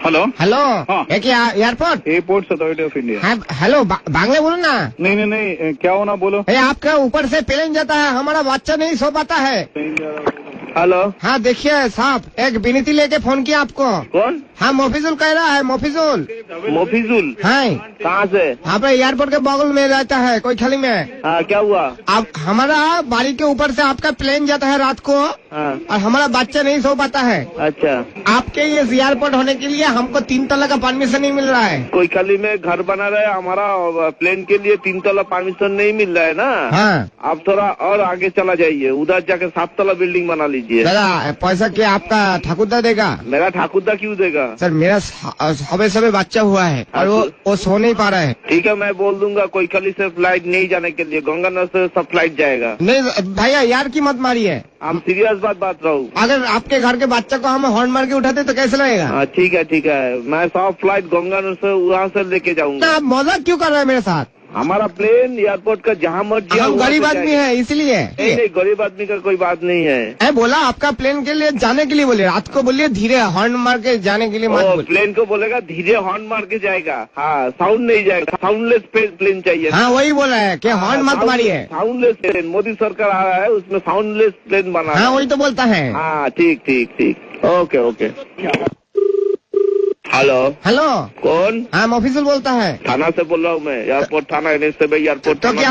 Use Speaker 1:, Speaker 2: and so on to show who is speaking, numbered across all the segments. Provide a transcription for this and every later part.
Speaker 1: Hello
Speaker 2: hello
Speaker 1: हाँ।
Speaker 2: है क्या airport?
Speaker 1: Airport authority of India.
Speaker 2: हाँ, हेलो बांग्ला बोलो ना।
Speaker 1: नहीं, क्या होना बोलो।
Speaker 2: आपका ऊपर से प्लेन जाता है, हमारा बच्चा नहीं सो पाता है।
Speaker 1: हेलो
Speaker 2: हाँ देखिए साहब, एक विनती लेके फोन किया आपको।
Speaker 1: कौन?
Speaker 2: हाँ मोफिजुल कह रहा है, मोफिजुल।
Speaker 1: मोफिजुल?
Speaker 2: हाँ
Speaker 1: कहाँ से?
Speaker 2: यहाँ पे एयरपोर्ट के बगल में रहता है, कोई खाली में।
Speaker 1: हाँ, क्या हुआ?
Speaker 2: आप हमारा बाड़ी के ऊपर से आपका प्लेन जाता है रात को,
Speaker 1: हाँ।
Speaker 2: और हमारा बच्चा नहीं सो पाता है।
Speaker 1: अच्छा,
Speaker 2: आपके ये एयरपोर्ट होने के लिए हमको 3 तला का परमिशन नहीं मिल रहा है।
Speaker 1: कोई खाली में घर बना रहे, हमारा प्लेन के लिए 3 तला परमिशन नहीं मिल रहा है ना।
Speaker 2: हाँ
Speaker 1: आप थोड़ा और आगे चला जाइए, उधर जाके 7 तला बिल्डिंग बना लीजिए।
Speaker 2: दादा पैसा क्या आपका ठाकुरदा देगा?
Speaker 1: मेरा ठाकुरदा क्यों देगा?
Speaker 2: सर मेरा सबे बच्चा हुआ है और वो सो नहीं पा रहा है।
Speaker 1: ठीक है, मैं बोल दूंगा कोई खाली से फ्लाइट नहीं जाने के लिए, गंगानगर से सब फ्लाइट जाएगा।
Speaker 2: नहीं भैया यार की मत मारिए,
Speaker 1: हम सीरियस बात रहा हूँ।
Speaker 2: अगर आपके घर के बच्चा को हम हॉर्न मार के उठाते तो कैसे लगेगा?
Speaker 1: हाँ ठीक है, मैं सब फ्लाइट गंगानगर से वहाँ से लेके जाऊंगा।
Speaker 2: आप मजाक क्यों कर रहे हैं मेरे साथ?
Speaker 1: हमारा प्लेन एयरपोर्ट का जहाँ मर्जी
Speaker 2: हम गरीब आदमी है इसलिए।
Speaker 1: नहीं, गरीब आदमी का कोई बात नहीं है।
Speaker 2: मैं बोला आपका प्लेन के लिए जाने के लिए बोलिए, रात को बोलिए धीरे हॉर्न मार के जाने के लिए मत बोलिए।
Speaker 1: प्लेन को बोलेगा धीरे हॉर्न मार के जाएगा। हाँ, साउंड नहीं जाएगा, साउंडलेस प्लेन चाहिए।
Speaker 2: हाँ वही बोला है कि हॉर्न मत मारिए।
Speaker 1: साउंडलेस प्लेन मोदी सरकार आ रहा है, उसमें साउंडलेस प्लेन बना।
Speaker 2: हाँ वही तो बोलता है।
Speaker 1: हाँ ठीक, ओके। हेलो
Speaker 2: हेलो
Speaker 1: कौन?
Speaker 2: हाँ ऑफिसर बोलता है।
Speaker 1: थाना से बोल रहा हूँ मैं, एयरपोर्ट थाना एयरपोर्ट।
Speaker 2: तो क्या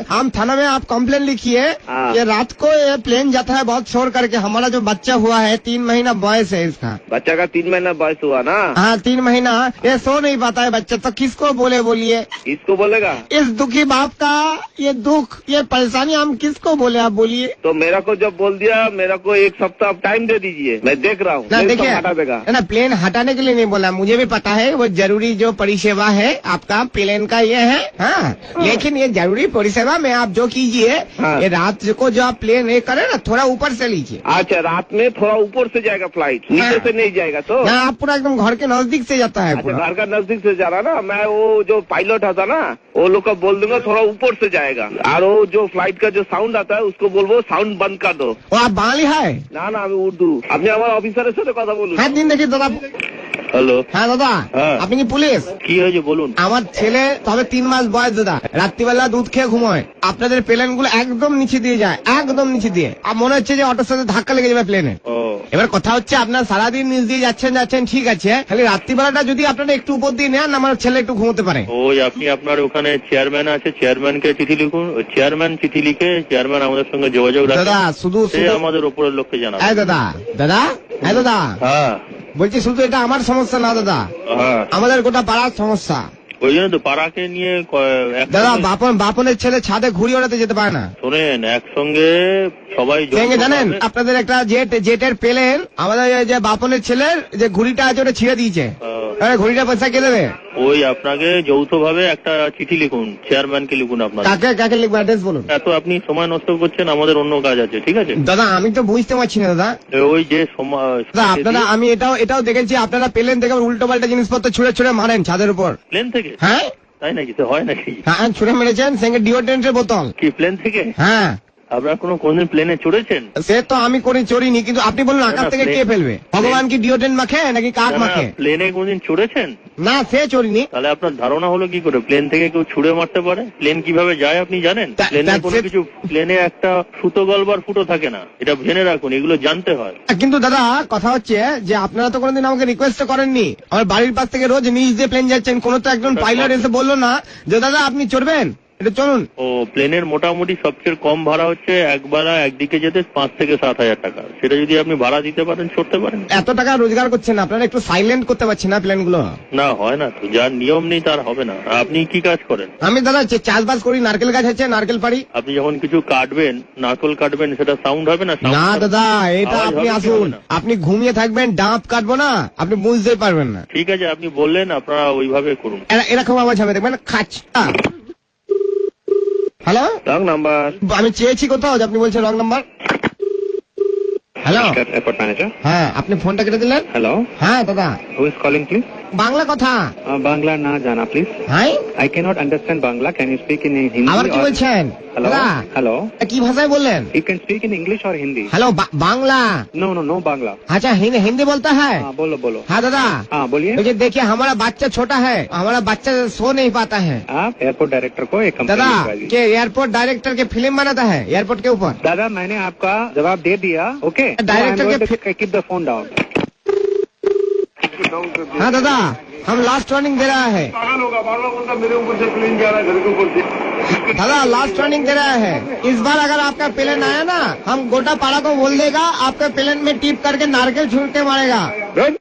Speaker 2: हम थाना में आप कंप्लेन लिखिए
Speaker 1: हाँ।
Speaker 2: कि रात को ये प्लेन जाता है बहुत शोर करके, हमारा जो बच्चा हुआ है 3 महीना बॉयस है इसका।
Speaker 1: बच्चा का 3 महीना बॉयस हुआ ना?
Speaker 2: हाँ 3 महीना, ये सो नहीं पाता है बच्चा, तो किसको बोलिए?
Speaker 1: किसको बोलेगा?
Speaker 2: इस दुखी बाप का ये दुख, ये परेशानी हम किसको बोले, आप बोलिए।
Speaker 1: तो मेरा को जब बोल दिया, मेरा को 1 सप्ताह आप टाइम दे दीजिए, मैं देख रहा हूँ।
Speaker 2: ना देखिए
Speaker 1: हटा देगा
Speaker 2: ना, प्लेन हटाने के लिए नहीं बोला, मुझे भी पता है वो जरूरी जो परिसेवा है आपका प्लेन का ये है। हाँ लेकिन ये जरूरी परिसेवा में आप जो कीजिए,
Speaker 1: हाँ।
Speaker 2: ये रात को जो आप प्लेन ये करे ना, थोड़ा ऊपर से लीजिए।
Speaker 1: अच्छा, रात में थोड़ा ऊपर से जाएगा फ्लाइट, नीचे से नहीं जाएगा। तो
Speaker 2: ना आप पूरा एकदम घर के नजदीक से जाता है।
Speaker 1: अच्छा, घर का नजदीक से जा रहा ना, मैं वो जो पायलट आता ना, वो लोग का बोल दूंगा थोड़ा ऊपर से जाएगा। और वो जो फ्लाइट का जो साउंड आता है उसको बोलबो साउंड बंद कर दो।
Speaker 2: वो आप बांग्ली है
Speaker 1: ना, আমি উর্দু। আপনি আমার অফিসারের সাথে কথা বলুন।
Speaker 2: হ্যাঁ দিন দেখি দাদা।
Speaker 1: হ্যালো
Speaker 2: হ্যাঁ দাদা, আপনি কি পুলিশ?
Speaker 1: কি হয়েছে বলুন।
Speaker 2: আমার ছেলে তবে 3 মাস বয়স দাদা, রাত্রিবেলা দুধ খেয়ে ঘুমোয়, আপনাদের প্লেন গুলো একদম নিচে দিয়ে যায়, একদম নিচে দিয়ে, আর মনে হচ্ছে যে অটোর সাথে ধাক্কা লেগে যাবে প্লেনে। এবার কথা হচ্ছে আপনার সারাদিন নিচ দিয়ে যাচ্ছেন ঠিক আছে, খালি রাত্রিবেলাটা যদি আপনারা একটু উপর দিয়ে নেন, আমার ছেলে একটু ঘুমোতে পারে।
Speaker 3: ওই আপনি আপনার ওখানে চেয়ারম্যান আছে, চেয়ারম্যানকে চিঠি লিখুন, চেয়ারম্যান চিঠি লিখে চেয়ারম্যান আমাদের সঙ্গে যোগাযোগ রাখুন।
Speaker 2: দাদা শুধু
Speaker 3: আমাদের উপরের লোককে জানাবো।
Speaker 2: দাদা
Speaker 3: হ্যাঁ
Speaker 2: বলছি, শুধু এটা আমার সমস্যা না দাদা, আমাদের গোটা পাড়ার সমস্যা।
Speaker 3: ওই জন্য তো পাড়াকে নিয়ে
Speaker 2: দাদা বাপনের ছেলে ছাদে ঘুড়ি ওড়াতে যেতে পারে না।
Speaker 3: শোনেন, একসঙ্গে সবাই
Speaker 2: জানেন আপনাদের একটা জেটের প্লেন, আমাদের যে বাপনের ছেলের যে ঘুড়িটা আছে ওটা ছিঁড়ে দিয়েছে, ঘুড়িটা পয়সা কে দেবে?
Speaker 3: ওই আপনাকে যৌথভাবে একটা চিঠি লিখুন, চেয়ারম্যানকে লিখুন। আপনার
Speaker 2: কাকে লিখবো, অ্যাড্রেস বলুন।
Speaker 3: এত আপনি সময় নষ্ট করছেন, আমাদের অন্য কাজ আছে। ঠিক আছে
Speaker 2: দাদা, আমি তো বুঝতে পারছি না দাদা।
Speaker 3: ওই যে
Speaker 2: আপনারা, আমি এটাও দেখেছি আপনারা প্লেন থেকে উল্টো পাল্টা জিনিসপত্র ছুড়ে মারেন ছাদের উপর।
Speaker 3: প্লেন থেকে?
Speaker 2: হ্যাঁ
Speaker 3: তাই নাকি? তো হয় নাকি?
Speaker 2: হ্যাঁ ছুড়ে মেরেছেন, সঙ্গে ডিওড্রেন্টের বোতল।
Speaker 3: কি প্লেন থেকে?
Speaker 2: হ্যাঁ।
Speaker 3: আপনারা কোনদিন প্লেনে চড়েছেন?
Speaker 2: সে তো আমি চড়িনি, কিন্তু আপনি বলুন আকাশ থেকে কে ফেলবে? ভগবান কি ডিওড্রেন্ট মাখে নাকি কাক মাখে?
Speaker 3: প্লেনে কোনদিন চড়েছেন?
Speaker 2: না সে চড়িনি।
Speaker 3: তাহলে আপনার ধারণা হলো কি করে প্লেন থেকে কেউ ছুড়ে মারতে পারে? প্লেন কিভাবে যায় আপনি জানেন? প্লেনে কোনো কিছু, প্লেনে একটা সুতো গলবার ফুটো থাকে না, এটা জেনে রাখুন, এগুলো জানতে হয়।
Speaker 2: কিন্তু দাদা কথা হচ্ছে যে আপনারা তো কোনোদিন আমাকে রিকোয়েস্ট করেননি, আমার বাড়ির পাশ থেকে রোজ নিচ দিয়ে প্লেন যাচ্ছেন, কোন তো একজন পাইলট এসে বললো না যে দাদা আপনি চড়বেন, এটা চলুন।
Speaker 3: ও প্লেনের মোটামুটি সবচেয়ে কম ভাড়া হচ্ছে একবেলা একদিকে যেতে 5 থেকে 7 হাজার টাকা। সেটা যদি আপনি ভাড়া দিতে পারেন চড়তে পারেন।
Speaker 2: এত টাকা রোজগার করছেন, আপনারা একটু সাইলেন্ট করতে পারছেন না প্লেন গুলো?
Speaker 3: না হয় না তো, যার নিয়ম নেই তার হবে না। আপনি কি কাজ করেন?
Speaker 2: আমি দাদা চাষবাস করি, নারকেল গাছ আছে, নারকেল পাড়ি।
Speaker 3: আপনি যখন কিছু কাটবেন, নারকেল কাটবেন, সেটা সাউন্ড হবে না?
Speaker 2: না দাদা, এটা আপনি আসুন, আপনি ঘুমিয়ে থাকবেন, ডাব কাটবো না, আপনি বুঝতেই পারবেন না।
Speaker 3: ঠিক আছে, আপনি বললেন, আপনারা ওইভাবে করুন।
Speaker 2: এরকম আওয়াজ হবে, দেখবেন খাচ। Hello,
Speaker 1: wrong number.
Speaker 2: আমি চেয়েছি কোথাও, আপনি বলছেন wrong number. Hello
Speaker 1: airport manager.
Speaker 2: হ্যাঁ, আপনি ফোনটা কেটে দিলেন।
Speaker 1: হ্যালো,
Speaker 2: হ্যাঁ দাদা,
Speaker 1: who is calling please?
Speaker 2: Bangla কথা
Speaker 4: বাংলা না জানা প্লিজ।
Speaker 2: হ্যাঁ
Speaker 4: I cannot understand Bangla. Can you speak in Hindi?
Speaker 2: আবার কি
Speaker 4: or-
Speaker 2: বলছেন?
Speaker 4: Hello?
Speaker 2: দাদা,
Speaker 4: Hello?
Speaker 2: কি ভাষায় বললেন?
Speaker 4: You can speak in English or Hindi?
Speaker 2: Hello Bangla.
Speaker 4: No, no, no Bangla.
Speaker 2: अच्छा हिंदी बोलता है?
Speaker 4: हाँ बोलो बोलो।
Speaker 2: हाँ दादा,
Speaker 4: हाँ बोलिए।
Speaker 2: मुझे देखिए हमारा बच्चा छोटा है, हमारा बच्चा सो नहीं पाता है।
Speaker 4: आप एयरपोर्ट डायरेक्टर को एक कंप्लेंट
Speaker 2: दादा
Speaker 4: लिखवा दीजिए।
Speaker 2: के एयरपोर्ट डायरेक्टर के फिल्म बनाता है एयरपोर्ट के ऊपर।
Speaker 4: दादा मैंने आपका जवाब दे दिया। ओके
Speaker 2: डायरेक्टर के
Speaker 4: कीप द फोन डाउन।
Speaker 2: हाँ दादा, हम लास्ट वार्निंग दे रहा है।
Speaker 1: मेरे ऊपर से प्लेन जा रहा है घर के ऊपर से।
Speaker 2: दादा लास्ट वार्निंग दे रहा है, इस बार अगर आपका प्लेन आया ना, हम गोटा पाड़ा को बोल देगा आपके प्लेन में टिप करके नारकेल छूट के मारेगा।